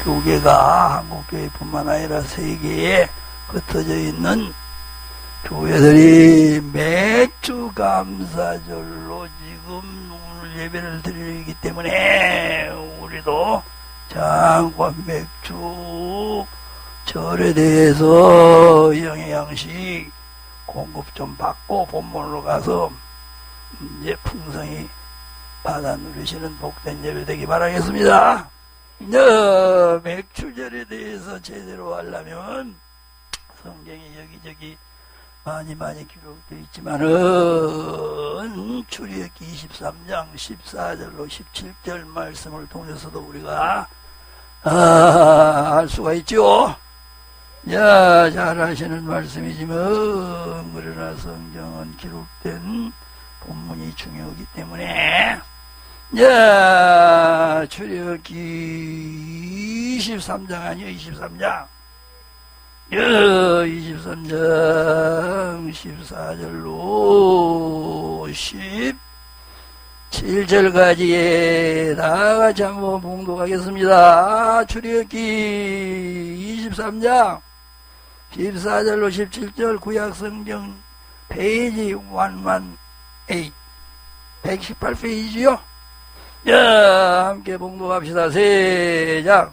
교계가 한국교회뿐만 아니라 세계에 흩어져 있는 교회들이 맥주 감사절로 지금 오늘 예배를 드리기 때문에 우리도 잠깐 맥주 절에 대해서 영양식 공급 좀 받고 본문으로 가서 이제 풍성히 받아 누리시는 복된 예배 되기 바라겠습니다. 맥주절에 대해서 제대로 하려면 성경이 여기저기 많이 기록되어 있지만은 출애굽기 23장 14절로 17절 말씀을 통해서도 우리가 알 수가 있죠. 잘 아시는 말씀이지만 그러나 성경은 기록된 본문이 중요하기 때문에 출애굽기 23장 아니요 23장 23장 14절로 17절까지에 다같이 한번 봉독하겠습니다. 출애굽기 23장 14절로 17절 구약성경 페이지 118 118페이지요. 함께 봉독합시다. 시작.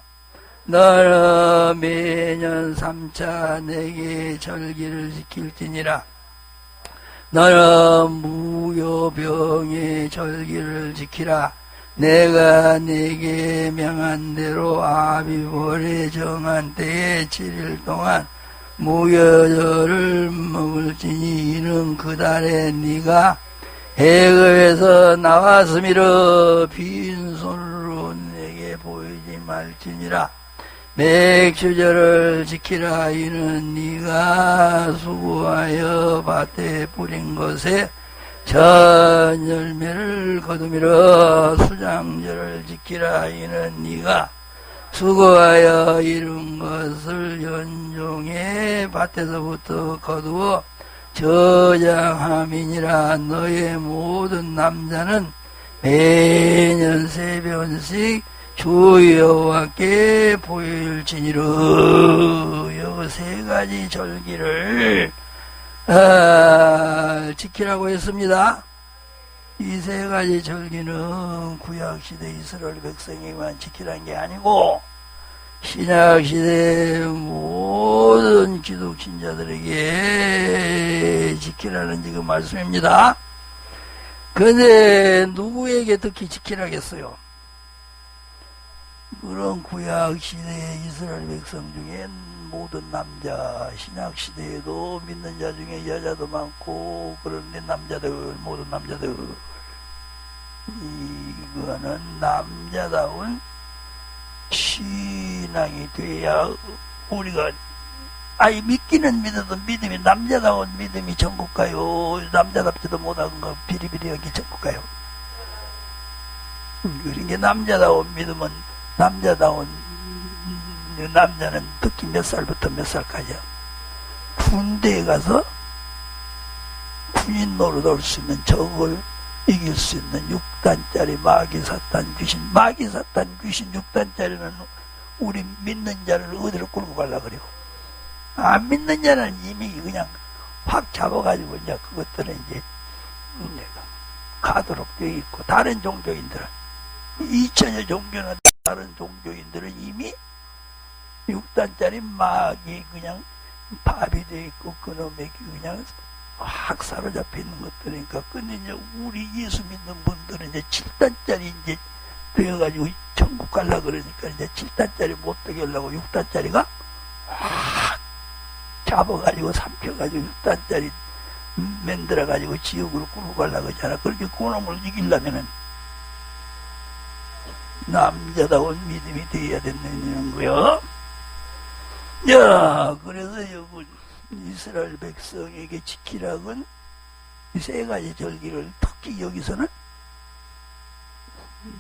너는 매년 3차 내게 절기를 지킬지니라. 너는 무교병의 절기를 지키라. 내가 네게 명한 대로 아비월에 정한 때에 7일 동안 무교절을 먹을지니 이는 그 달에 네가 애굽에서 나왔음이라. 빈손으로 내게 보이지 말지니라. 맥주절을 지키라. 이는 네가 수고하여 밭에 뿌린 것에 전 열매를 거두미라. 수장절을 지키라. 이는 네가 수고하여 이룬 것을 연종의 밭에서부터 거두어 저장함이니라. 너의 모든 남자는 매년 3번씩 주 여호와께 보일지니라. 요 3가지 절기를 지키라고 했습니다. 이 3가지 절기는 구약시대 이스라엘 백성에만 지키라는 게 아니고 신약시대 모든 기독 신자들에게 지키라는 지금 말씀입니다. 근데 누구에게 특히 지키라겠어요? 그런 구약시대의 이스라엘 백성 중에 모든 남자, 신약시대에도 믿는 자 중에 여자도 많고 그런데 남자들, 모든 남자들, 이거는 남자다운 신앙이 돼야 우리가 믿기는 믿어도 믿음이 남자다운 믿음이 천국 가요. 남자답지도 못한 거 비리비리하게 천국 가요. 그러니까 남자다운 믿음은 남자다운 남자는 특히 몇 살부터 몇 살까지야? 군대에 가서 군인 노릇할 수 있는 적을 이길 수 있는 6단짜리 마귀사탄 귀신 6단짜리는 우리 믿는 자를 어디로 끌고 가려고 그래요. 안 믿는 자는 이미 그냥 확 잡아가지고 이제 그것들은 이제 가도록 되어 있고, 다른 종교인들은 2000여 종교는 다른 종교인들은 이미 6단짜리 마귀 그냥 밥이 되어 있고 그놈에게 그냥 확 사로잡혀 있는 것들이니까. 근데 이제 우리 예수 믿는 분들은 이제 7단짜리 이제 되어가지고 천국 갈라 그러니까 이제 7단짜리 못 되게 하려고 6단짜리가 확 잡아가지고 삼켜가지고 6단짜리 만들어가지고 지옥으로 끌고 가려고 하잖아. 그렇게 그놈을 이기려면은 남자다운 믿음이 되어야 된다는 거요. 그래서 여기 이스라엘 백성에게 지키라곤 이 3가지 절기를 특히 여기서는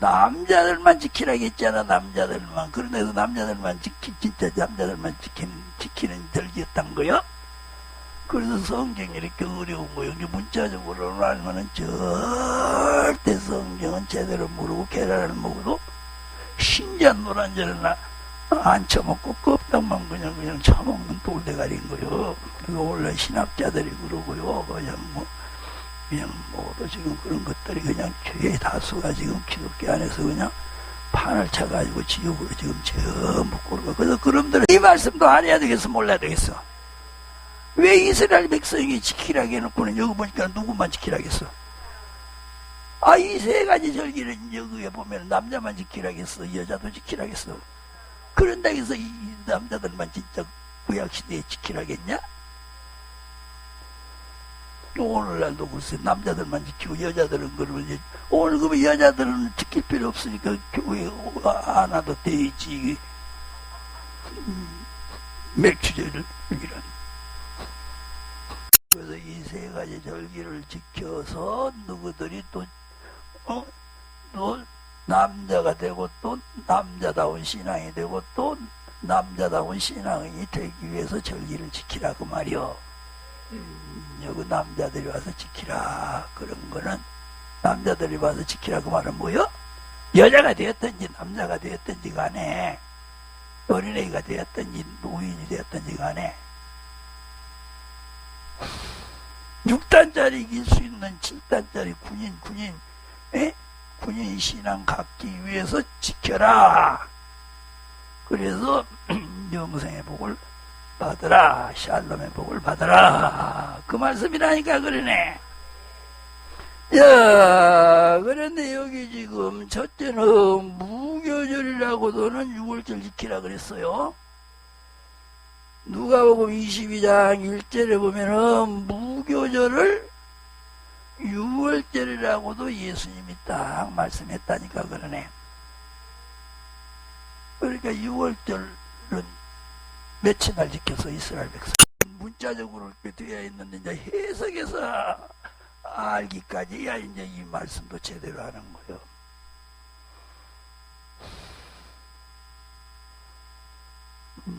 남자들만 지키라겠잖아. 남자들만. 그런데도 남자들만 진짜 남자들만 지키는 절기였단 거요. 그래서 성경이 이렇게 어려운 거예요. 문자적으로 알면은 절대 성경은 제대로 모르고 계란을 먹어도 신자 노란자를 안 처먹고 껍데기만 그냥 처먹는 돌대가리인 거요. 그거 원래 신학자들이 그러고요. 그냥 뭐로 지금 그런 것들이 그냥 죄의 다수가 지금 기독교 안에서 그냥 판을 쳐가지고 지옥으로 지금 전부 꼬르고. 그래서 그놈들은 이 말씀도 알아야 되겠어, 몰라야 되겠어? 왜 이스라엘 백성이 지키라고 해놓고는 여기 보니까 누구만 지키라겠어? 이 세 가지 절기를 여기에 보면 남자만 지키라겠어, 여자도 지키라겠어. 그런다고 해서 이 남자들만 진짜 구약시대에 지키라겠냐? 오늘날도 글쎄 남자들만 지키고 여자들은 그러면 이제 오늘 그러면 여자들은 지킬 필요 없으니까 교회 안 와도 되지. 맥주제를 이란. 그래서 이 세 가지 절기를 지켜서 누구들이 또 남자가 되고 또 남자다운 신앙이 되고 또 남자다운 신앙이 되기 위해서 절기를 지키라고 말이요. 여기 남자들이 와서 지키라 그런 거는 남자들이 와서 지키라고 말은 뭐요? 여자가 되었든지 남자가 되었든지 간에 어린애가 되었든지 노인이 되었든지 간에 6단짜리 이길 수 있는 7단짜리 군인 신앙 갖기 위해서 지켜라. 그래서 영생의 복을 받으라, 샬롬의 복을 받으라, 그 말씀이라니까. 그러네. 야, 그런데 여기 지금 첫째는 무교절이라고도는 6월절 지키라 그랬어요. 누가복음 22장 1절에 보면은 무교절을 6월절이라고도 예수님이 딱 말씀했다니까. 그러네. 그러니까 6월절은 며칠 날 지켜서 이스라엘 백성 문자적으로 이렇게 되어 있는데 이제 해석해서 알기까지야 이제 이 말씀도 제대로 하는 거예요.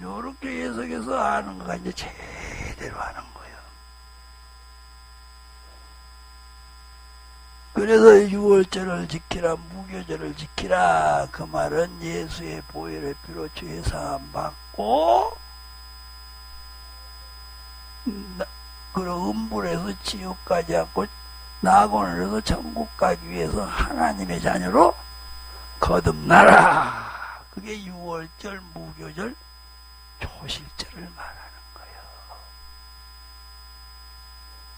요렇게 해석해서 아는 거가 이제 제대로 하는 거예요. 그래서 6월절을 지키라, 무교절을 지키라, 그 말은 예수의 보혈의 피로 죄사함 받고 그런 음불에서 지옥 가지 않고 낙원을 해서 천국 가기 위해서 하나님의 자녀로 거듭나라. 그게 6월절, 무교절, 초실절을 말하는 거예요.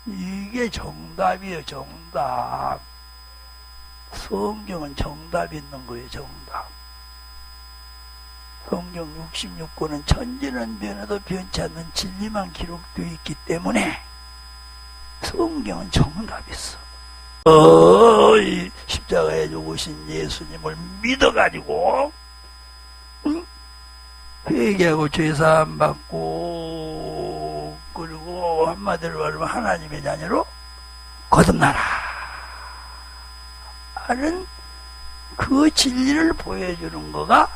이게 정답이에요. 정답. 성경은 정답이 있는 거예요. 정답. 성경 66권은 천지는 변해도 변치 않는 진리만 기록되어 있기 때문에 성경은 정답이 있어. 이 십자가에 죽으신 예수님을 믿어가지고 회개하고 죄사함 받고 그리고 한마디로 말하면 하나님의 자녀로 거듭나라 하는 그 진리를 보여주는 거가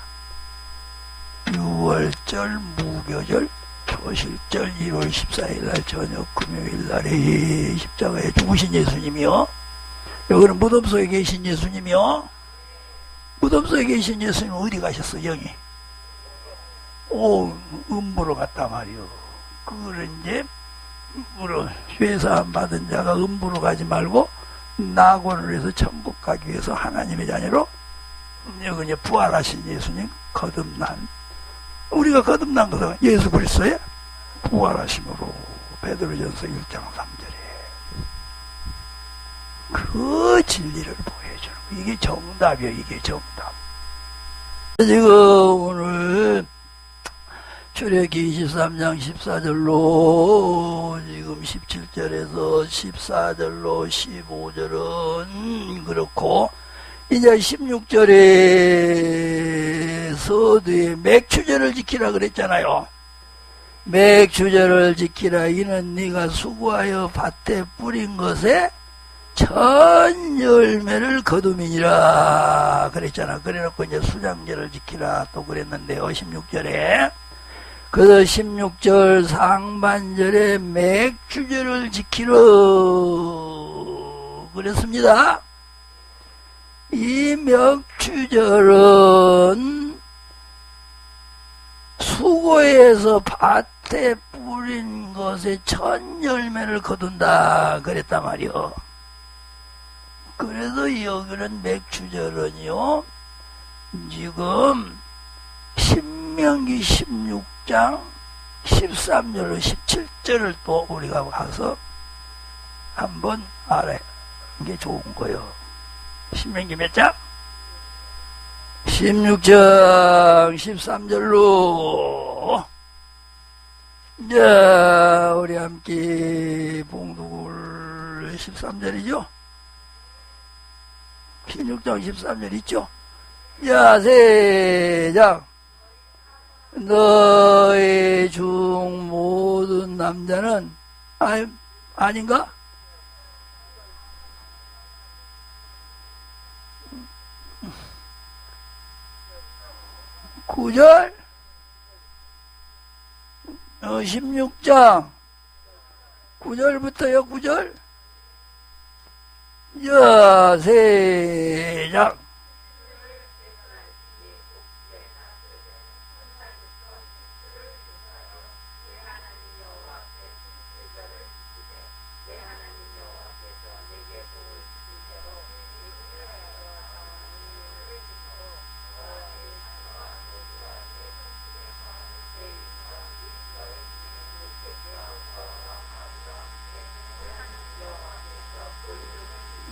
6월절, 무교절, 초실절, 1월 14일 날 저녁 금요일 날에 십자가에 죽으신 예수님이요. 여기는 무덤 속에 계신 예수님이요. 무덤 속에 계신 예수님 어디 가셨어? 영이 음부로 갔다 말이요. 그걸 이제 죄사함 받은 자가 음부로 가지 말고 낙원을 해서 천국 가기 위해서 하나님의 자녀로 여기 이제 부활하신 예수님 거듭난, 우리가 거듭난 것은 예수 그리스도의 부활하심으로 베드로전서 1장 3절에 그 진리를 보여주는 거예요. 이게 정답이에요. 이게 정답. 지금 오늘 출애굽기 23장 14절로 지금 17절에서 14절로 15절은 그렇고 이제 16절에 서두에 맥추절을 지키라 그랬잖아요. 맥추절을 지키라. 이는 네가 수고하여 밭에 뿌린 것에 첫 열매를 거두미니라 그랬잖아. 그래놓고 이제 수장절을 지키라 또 그랬는데요. 16절에. 그래서 16절 상반절에 맥추절을 지키라 그랬습니다. 이 맥추절은 수고해서 밭에 뿌린 것에 첫 열매를 거둔다 그랬단 말이요. 그래서 여기는 맥추절은요, 지금 신명기 16장 13절로 17절을 또 우리가 가서 한번 알아야 게 좋은 거요. 신명기 몇 장? 16장 13절로. 자, 우리 함께 봉독을 13절이죠? 16장 13절 있죠? 자, 세장. 너의 중 모든 남자는, 아닌가? 구절 16장 9절부터요. 9절 여세장.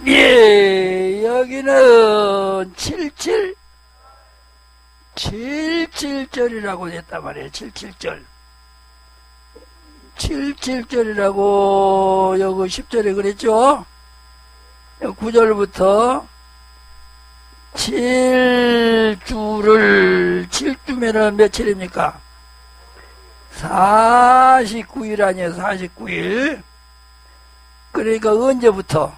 예, 여기는 77절이라고 했단 말이에요. 77절. 77절이라고 여기 10절에 그랬죠? 9절부터 7주면 며칠입니까? 49일 아니에요. 49일. 그러니까 언제부터?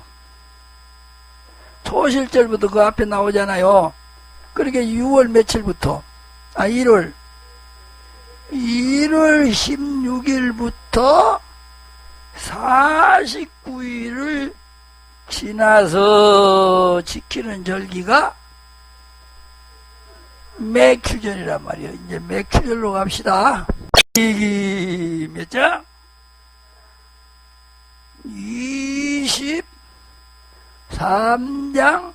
초실절부터 그 앞에 나오잖아요. 그러니까 6월 며칠부터? 1월 16일부터 49일을 지나서 지키는 절기가 맥추절이란 말이에요. 이제 맥추절로 갑시다. 이기 몇 장? 23장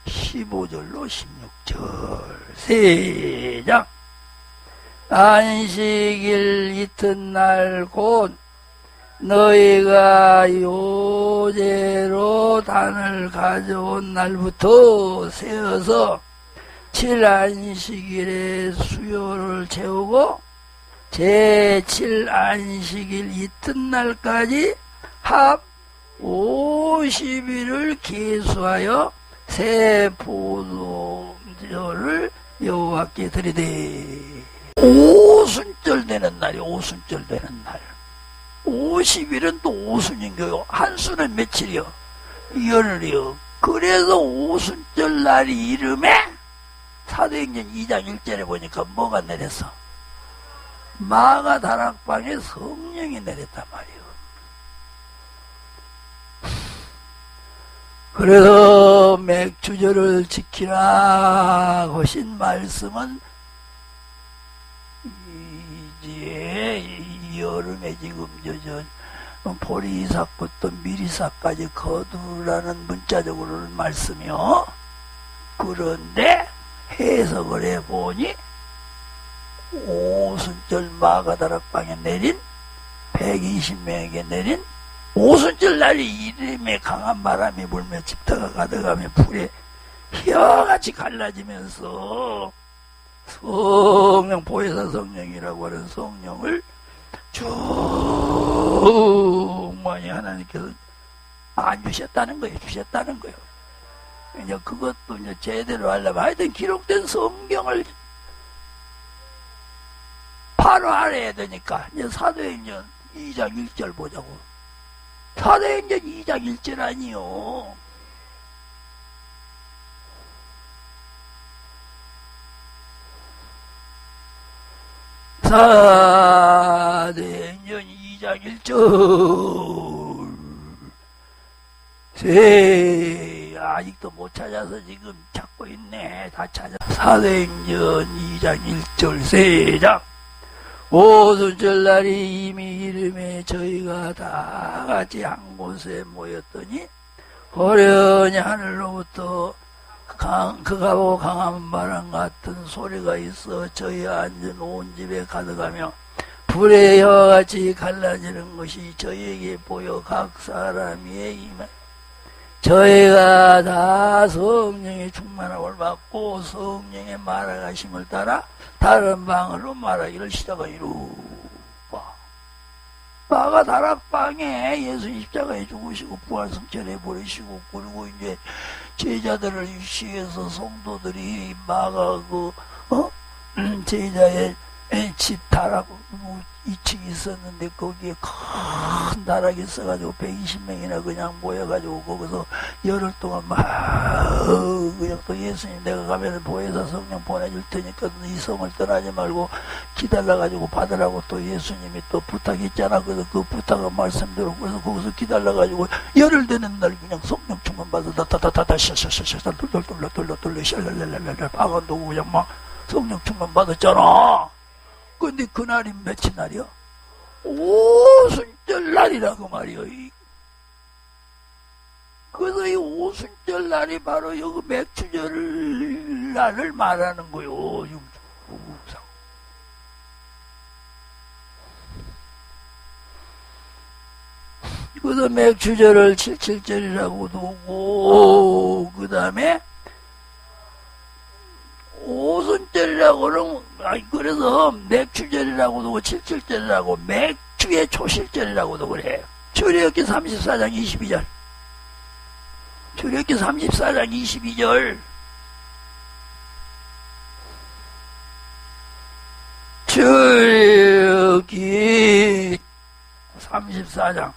15절로 16절 세장. 안식일 이튿날 곧 너희가 요제로 단을 가져온 날부터 세어서 7안식일에 수요를 채우고 제7안식일 이튿날까지 합 50일을 계수하여 새 포도주를 여호와께 드리되. 오순절 되는 날이 오순절 되는 날. 50일은 또 오순인 거요. 한수는 며칠이요? 열흘이요. 그래서 오순절 날이 이름에 사도행전 2장 1절에 보니까 뭐가 내렸어? 마가 다락방에 성령이 내렸단 말이에요. 그래서 맥추절을 지키라 하신 말씀은 이제 여름에 지금 보리삭부터 미리삭까지 거두라는 문자적으로는 말씀이요. 그런데 해석을 해보니 오순절 마가다락방에 내린 120명에게 내린 오순절 날이 이름에 강한 바람이 불며 집터가 가득하며 풀에 혀같이 갈라지면서 성령, 보혜사 성령이라고 하는 성령을 충만히 하나님께서 안 주셨다는 거예요. 주셨다는 거예요. 이제 그것도 이제 제대로 하려면 하여튼 기록된 성경을 바로 알아야 되니까 이제 사도행전 2장 1절 보자고. 사도행전 2장 1절 아니요. 사도행전 2장 1절. 아직도 못 찾아서 지금 찾고 있네. 다 찾아. 사도행전 2장 1절 세장. 오순절날이 이미 이름에 저희가 다 같이 한 곳에 모였더니 호련히 하늘로부터 극하고 강한 바람 같은 소리가 있어 저희 앉은 온 집에 가득하며 불의 혀와 같이 갈라지는 것이 저희에게 보여 각 사람의 임에 저희가 다 성령의 충만함을 받고 성령의 말하심을 따라 다른 방으로 말하기를 시작하이루. 마가 다락방에 예수님 십자가에 죽으시고 부활승천해 버리시고, 그리고 이제 제자들을 유시해서 성도들이 마가 제자의 집 다락 2층이 있었는데 거기에 큰 다락이 있어가지고 120명이나 그냥 모여가지고 거기서 열흘 동안 막 그냥 또 예수님 내가 가면 보혜사 성령 보내줄 테니까 이 성을 떠나지 말고 기다려가지고 받으라고 또 예수님이 또 부탁했잖아. 그래서 그 부탁한 말씀대로 그래서 거기서 기다려가지고 열흘 되는 날 그냥 성령 충만 받아 다다다다다 샤샤샤샤 돌려 샬랄랄랄랄 방언도 그냥 막 성령 충만 받았잖아. 근데 그날이 며칠 날이요? 오순절 날이라고 말이요. 그래서 이 오순절 날이 바로 여기 맥추절 날을 말하는 거요. 융주상. 그래서 맥추절을 77절이라고도 하고, 그 다음에 오순절이라고는, 그래서 맥추절이라고도 하고 77절이라고 맥추의 초실절이라고도 그래. 출애굽기 34장 22절. 출애굽기 34장 22절. 출애굽기 34장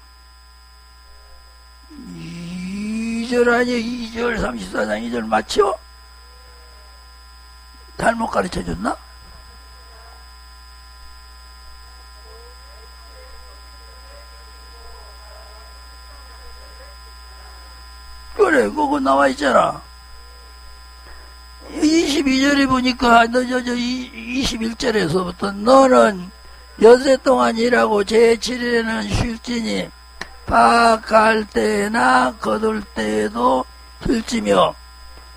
2절 아니야. 2절 34장 2절 맞죠? 잘못 가르쳐줬나? 그래, 그거 나와 있잖아. 22절에 보니까, 21절에서부터 너는 엿새 동안 일하고 제7일에는 쉴지니, 밭갈 때나 거둘 때에도 쉴지며,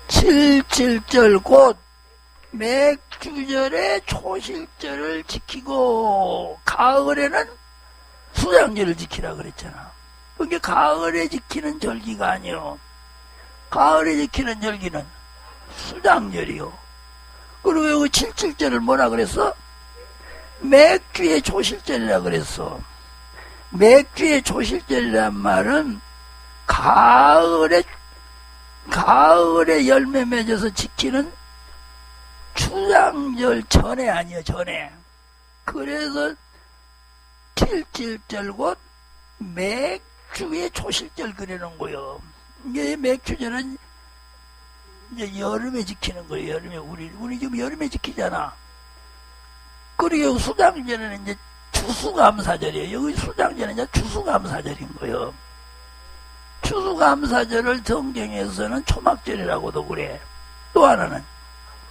77절 곧 맥주절에 초실절을 지키고 가을에는 수장절을 지키라 그랬잖아. 그게 가을에 지키는 절기가 아니요. 가을에 지키는 절기는 수장절이요. 그리고 여기 77절을 뭐라 그랬어? 맥주의 초실절이라 그랬어. 맥주의 초실절이란 말은 가을에 열매 맺어서 지키는 추장절 전에 아니요, 전에. 그래서 77절 곧 맥주의 초실절 그리는 거요. 이게 맥주절은 이제 여름에 지키는 거예요. 여름에 우리 지금 여름에 지키잖아. 그리고 수장절은 이제 추수감사절이에요. 여기 수장절은 이제 추수감사절인 거예요. 추수감사절을 성경에서는 초막절이라고도 그래. 또 하나는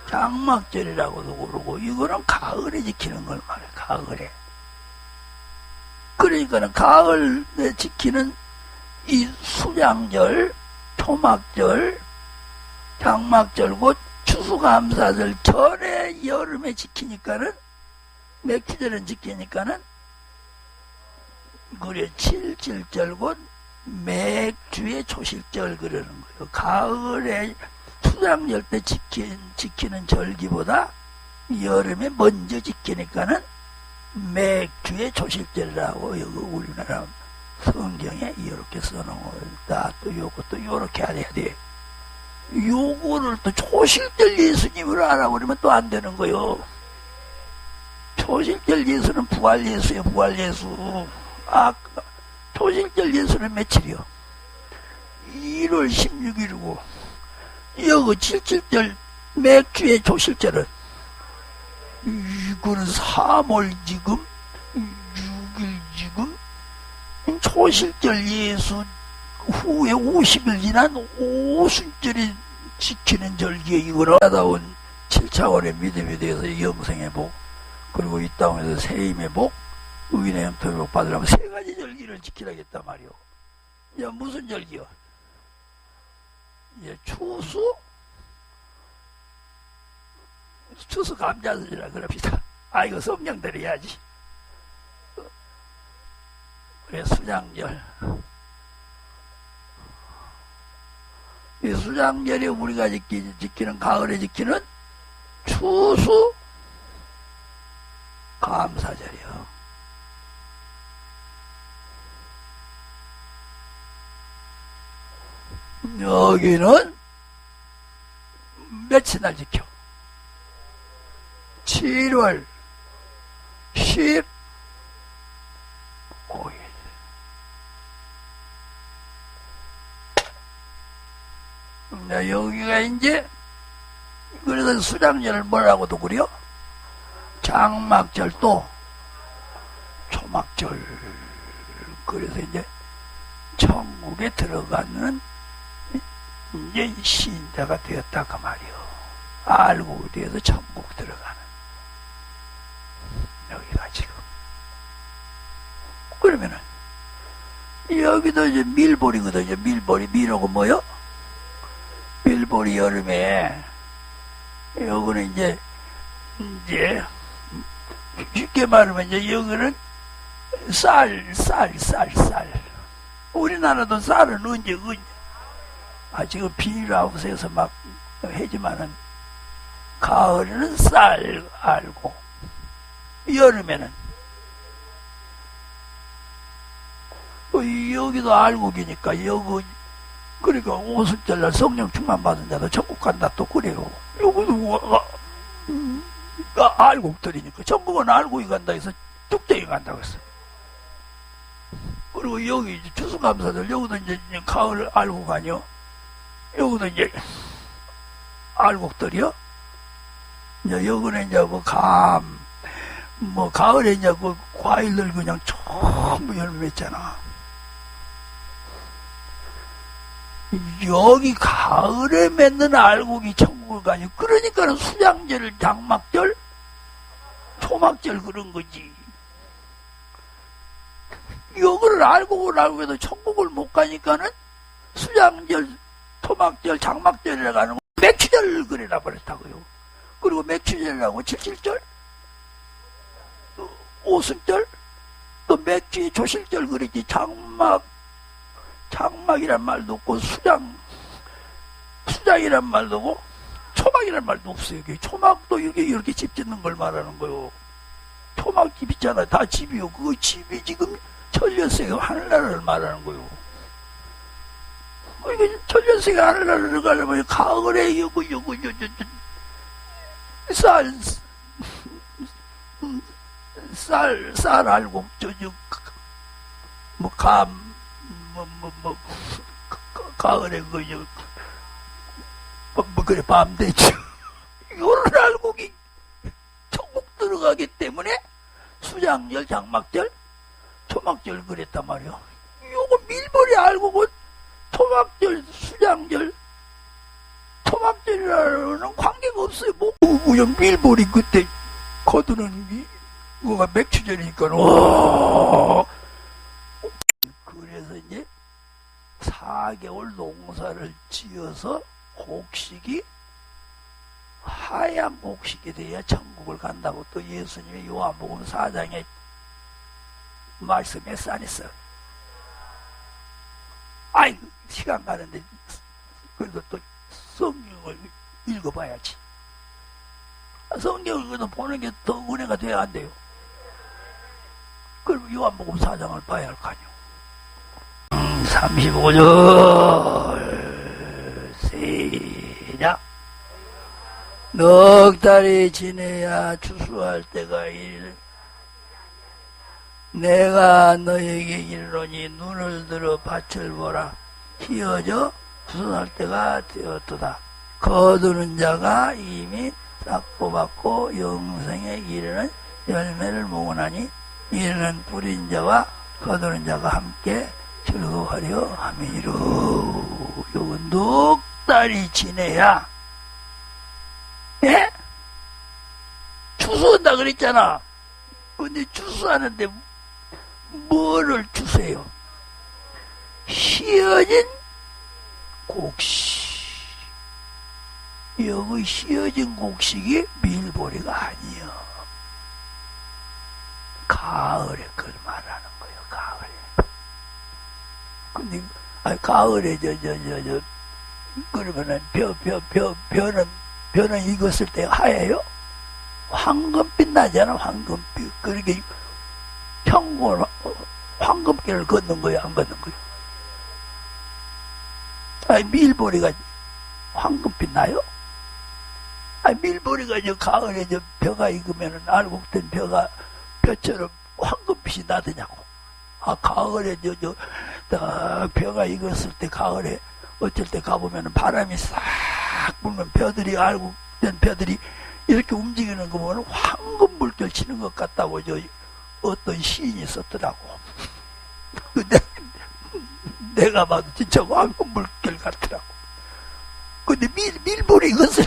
장막절이라고도 그러고, 이거는 가을에 지키는 걸 말해. 가을에. 그러니까는 가을에 지키는 이 수장절, 초막절, 장막절 곧 추수감사절 전에 여름에 지키니까는, 맥주절은 지키니까는 그래 77절 곧 맥주의 초실절 그러는 거예요. 가을에 수장절 때 지키는 절기보다 여름에 먼저 지키니까는 맥주의 초실절이라고 여기 우리나라 성경에 이렇게 써놓은 거다. 또 요것도 요렇게 알아야 돼. 요거를 또 초실절 예수님을 알아버리면 또 안 되는 거요. 초실절 예수는 부활 예수예요. 부활 예수. 초실절 예수는 며칠이요? 1월 16일이고 여기 77절 맥주의 초실절은 이거는 3월 지금 6일 지금 초실절 예수 후에 50일 지난 오순절이 지키는 절기에 이거는 받아온 7차원의 믿음에 대해서 영생의 복. 그리고 이 땅에서 세임의 복, 의인의 영통의 복 받으려면 세 가지 절기를 지키라겠단 말이오. 이제 무슨 절기요? 이제 추수 감자절이라 그럽시다. 이거 성령대로 해야지. 그래, 수장절. 이 수장절이 우리가 지키는, 가을에 지키는 추수 감사절이요. 여기는 며칠 날 지켜? 7월 15일. 여기가 이제, 그래서 수장절을 뭐라고도 그래요? 장막절도 초막절. 그래서 이제 천국에 들어가는 이제 신자가 되었다 그 말이요. 알고 뒤에서 천국 들어가는 여기가 지금. 그러면은 여기도 이제 밀보리거든. 이제 밀보리. 밀하고 뭐요? 밀보리 여름에 여기는 이제 쉽게 말하면 이제 여기는 쌀. 우리나라도 쌀은 언제 지금 비닐하우스에서 막 해지만은 가을에는 쌀 알고 여름에는 여기도 알곡이니까 여기 그러니까 오순절날 성령 충만 받은 자도 천국 간다 또 그래요. 여기도 알곡들이니까 천국은 알곡이 간다 해서 축제에 간다고 했어. 그리고 여기 추수감사절 여기도 이제 가을 알곡 아니요. 여기도 이제 알곡들이요. 이제 여기는 이제 가을에 이제 그 과일들 그냥 전부 열매 맺잖아. 여기 가을에 맺는 알곡이 천국을 가니. 그러니까 수장절, 장막절, 초막절 그런 거지. 여기를 알곡을 알고 해도 천국을 못 가니까는 수장절, 토막절, 장막절이라고 하는 거 맥추절 그래라 버렸다고요. 그리고 맥추절이라고 칠칠절, 오순절, 또 맥추 조실절 그랬지. 장막이란 말도 없고 수장이란 말도 없고 초막이란 말도 없어요. 초막도 이렇게 집 짓는 걸 말하는 거요. 초막집 있잖아. 다 집이요. 그 집이 지금 천년세계 하늘나라를 말하는 거요. 그러니까 천년세계 하늘나라를 가려면 가을에 쌀 알고 가을에 그래 밤 되죠. 요런 알곡이 천국 들어가기 때문에 수장절, 장막절, 초막절 그랬단 말이야. 요거 밀보리 알곡은 토막절, 수장절, 토막절이라는 관계가 없어요. 그냥 밀보리 그때 거두는 거가 맥추절이니까. 그래서 이제 4개월 농사를 지어서 곡식이 하얀 곡식이 돼야 천국을 간다고 또 예수님이 요한복음 4장에 말씀에 써있어요. 시간 가는데 그래도 또 성경을 읽어봐야지. 성경을 그래도 보는 게 더 은혜가 돼야 안 돼요. 그리고 요한복음 4장을 봐야 할 거 아니요. 35절 시작. 넉 달이 지내야 추수할 때가 이르. 내가 너에게 이르노니 눈을 들어 밭을 보라. 희어져 추수할 때가 되었도다. 거두는 자가 이미 싹 뽑았고 영생에 이르는 열매를 모으나니 이르는 뿌린 자와 거두는 자가 함께 즐거워하려 함이니라. 요건 넉 달이 지내야 추수한다 그랬잖아. 근데 추수하는데 뭐를 주세요? 씌어진 곡식. 여기 씌어진 곡식이 밀보리가 아니여. 가을에 그걸 말하는 거예요. 가을에. 근데 가을에 그러면은 벼는 익었을 때 하얘요? 황금빛 나잖아. 황금빛. 그렇게 황금길을 걷는 거예요? 안 걷는 거예요? 밀보리가 황금빛 나요? 밀보리가 가을에 벼가 익으면은 알곡된 벼처럼 황금빛이 나더냐고. 가을에 벼가 익었을 때 가을에 어쩔 때 가보면은 바람이 싹 불면 알곡된 벼들이 이렇게 움직이는 거 보면 황금 물결 치는 것 같다고 어떤 시인이 썼더라고. 근데 내가 봐도 진짜 황금 물결 같더라고. 근데 밀보리 익었을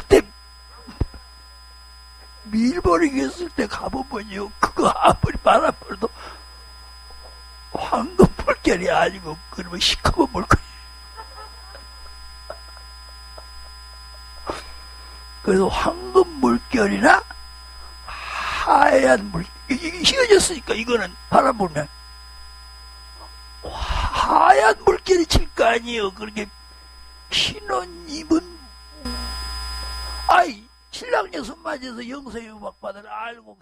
때 가보면요, 그거 아무리 바람 불어도 황금 물결이 아니고 그러면 시커먼 물결이. 그래서 황금 물결이나 하얀 이게 휘어졌으니까 이거는 바람 불면 하얀 물결이 칠 거 아니에요. 그렇게 신혼입은 신랑 여섯 맞이해서 영서의 음악 받으러 알고